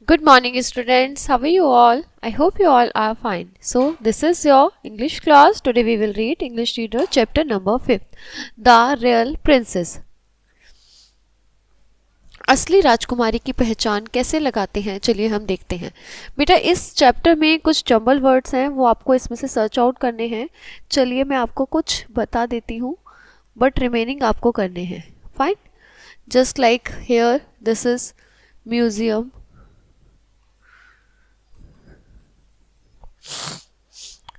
Good morning, students. How are you all? I hope you all are fine. So, this is your English class. Today we will read English Reader chapter number 5, The Real Princess. असली राजकुमारी की पहचान कैसे लगाते हैं, चलिए हम देखते हैं। बेटा, इस चैप्टर में कुछ जंबल वर्ड्स हैं, वो आपको इसमें से सर्च आउट करने हैं। चलिए मैं आपको कुछ बता देती हूँ, बट रिमेनिंग आपको करने हैं। Fine. Just like here, this is museum.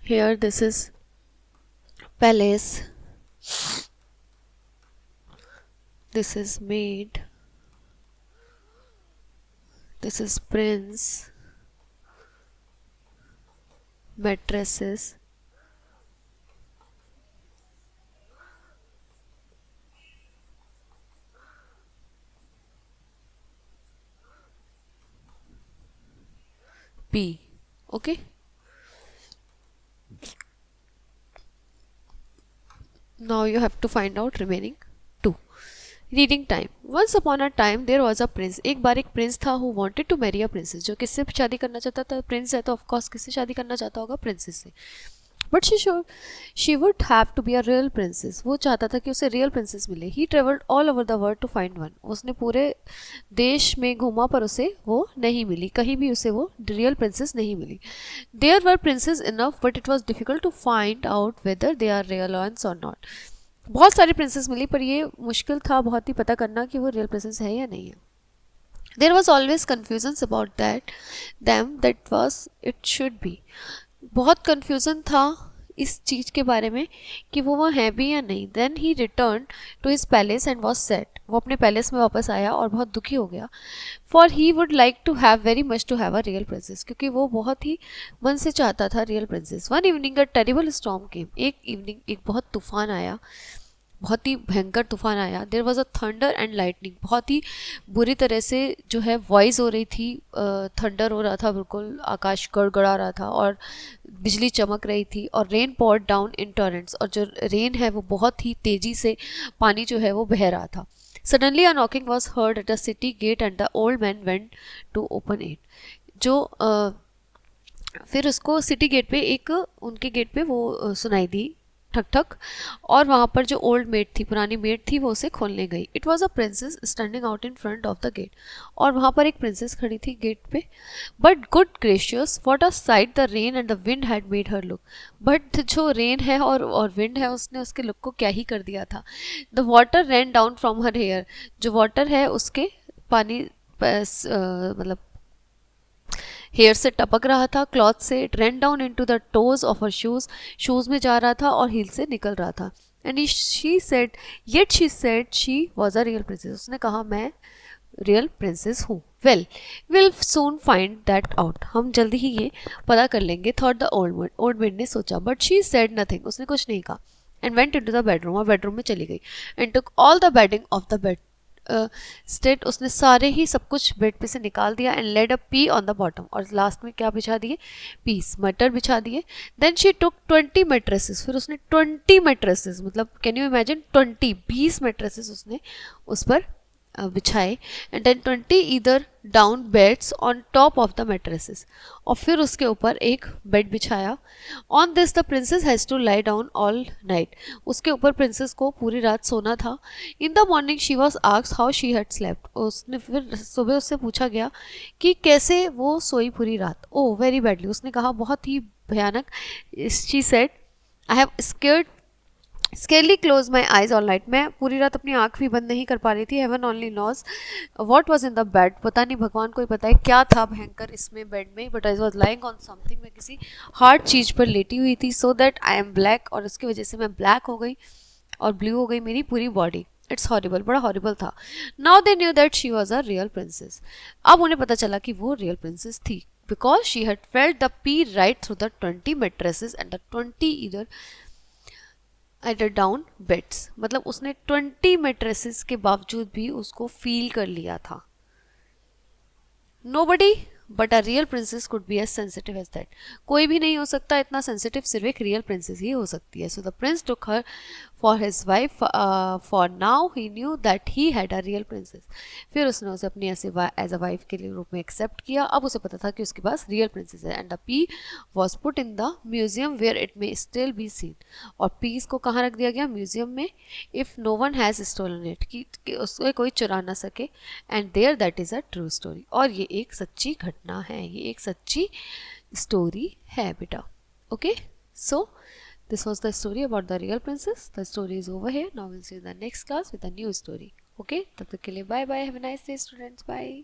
Here this is palace, this is maid, this is prince, mattresses, P. Okay. Now you have to find out remaining two. Reading time. Once upon a time there was a prince. एक बार एक prince था who wanted to marry a princess, जो किससे शादी करना चाहता था? प्रिंस है तो ऑफकोर्स किससे शादी करना चाहता होगा? प्रिंसेस से। But she would have to be a real princess. वो चाहता था कि उसे रियल प्रिंसेस मिले। He travelled all over the world to find one. उसने पूरे देश में घूमा पर उसे वो नहीं मिली, कहीं भी उसे वो रियल प्रिंसेस नहीं मिली। There were princess enough but it was difficult to find out whether they are real ones और नॉट। बहुत सारी प्रिंसेस मिली पर ये मुश्किल था बहुत ही पता करना कि वो रियल प्रिंसेस है या नहीं है। There was always confusion about that was it should be. बहुत कन्फ्यूज़न था इस चीज़ के बारे में कि वो है भी या नहीं। Then he return to his palace and was set. वो अपने पैलेस में वापस आया और बहुत दुखी हो गया। For he would like to have very much to have a real princess, क्योंकि वो बहुत ही मन से चाहता था real princess. One evening a terrible storm came. एक इवनिंग एक बहुत तूफान आया, बहुत ही भयंकर तूफान आया। There was a thunder and lightning. बहुत ही बुरी तरह से जो है वॉइस हो रही थी, थंडर हो रहा था, बिल्कुल आकाश गड़गड़ा रहा था और बिजली चमक रही थी। और रेन पॉर्ड डाउन इन टॉरेंट्स। और जो रेन है वो बहुत ही तेज़ी से पानी जो है वो बह रहा था। Suddenly a knocking was heard at the city gate and the old man went to open it. जो फिर उसको सिटी गेट पे एक उनके गेट पे वो सुनाई दी ठक ठक। और वहाँ पर जो ओल्ड मेड थी, पुरानी मेड थी, वो उसे खोलने गई। It was a princess standing out in front of the gate. और वहाँ पर एक प्रिंसेस खड़ी थी गेट पे। But good gracious what a sight the rain and the wind had made her look. But जो रेन है और विंड है उसने उसके लुक को क्या ही कर दिया था। The water ran down from her hair. जो वाटर है उसके पानी मतलब हेयर से टपक रहा था, क्लॉथ से। It run down into the toes of her shoes. Shoes में जा रहा था और हील से निकल रहा था। And she said she was a real princess. उसने कहा मैं रियल प्रिंसेस हूँ। Well will soon find that out. हम जल्दी ही ये पता कर लेंगे, थॉट द ओल्ड मेड ने सोचा। But she said nothing. उसने कुछ नहीं कहा। And went into the bedroom. और बेडरूम में चली गई। And took all the bedding off the bedstead. उसने सारे ही सब कुछ बेड पे से निकाल दिया। And laid a pea on the bottom. और लास्ट में क्या बिछा दिए? पीस, मटर बिछा दिए। Then she took 20 mattresses. फिर उसने 20 मेट्रेसेस, मतलब कैन यू इमेजिन, 20 मेट्रेसेस उसने उस पर बिछाए। And then 20 eiderdown beds on top of the mattresses. और फिर उसके ऊपर एक बेड बिछाया। On this the princess has to lie down all night. उसके ऊपर प्रिंसेस को पूरी रात सोना था। In the morning she was asked how she had slept. उसने फिर सुबह उससे पूछा गया कि कैसे वो सोई पूरी रात। Oh very badly. उसने कहा बहुत ही भयानक। She said I have scarcely close my eyes all night. मैं पूरी रात अपनी आंख भी बंद नहीं कर पा रही थी। Heaven only knows what was in the bed. पता नहीं, भगवान को ही पता है क्या था भयंकर इसमें बेड में। But I was lying on something. मैं किसी हार्ड चीज़ पर लेटी हुई थी। So that I am black. और उसकी वजह से मैं ब्लैक हो गई और ब्लू हो गई मेरी पूरी बॉडी। इट्स हॉरिबल, बड़ा हॉरिबल था। Now they knew that she was a real princess. अब उन्हें पता चला कि वो रियल प्रिंसेस थी, because she had felt the pea right through the 20 mattresses and the 20 eider at down beds. मतलब उसने 20 मेट्रेसेस के बावजूद भी उसको फील कर लिया था। Nobody but a real princess could be as sensitive as that. कोई भी नहीं हो सकता इतना सेंसिटिव, सिर्फ एक रियल प्रिंसेस ही हो सकती है। So the prince took her for his wife, for now he knew that he had a real princess. फिर उसने उसे अपनी ऐसे एज अ वाइफ के लिए रूप में एक्सेप्ट किया। अब उसे पता था कि उसके पास रियल प्रिंसेस है। And the pea was put in the museum where it may still be seen. और पीस को कहाँ रख दिया गया? म्यूजियम में। If no one has stolen it, कि उसको कोई चुरा ना सके। And there that is a true story, और ये एक सच्ची घटना है, ये एक सच्ची स्टोरी है बेटा। Okay, so this was the story about the real princess. The story is over here. Now we'll see you in the next class with a new story. Okay, तब तक के लिए bye bye. Have a nice day students. Bye.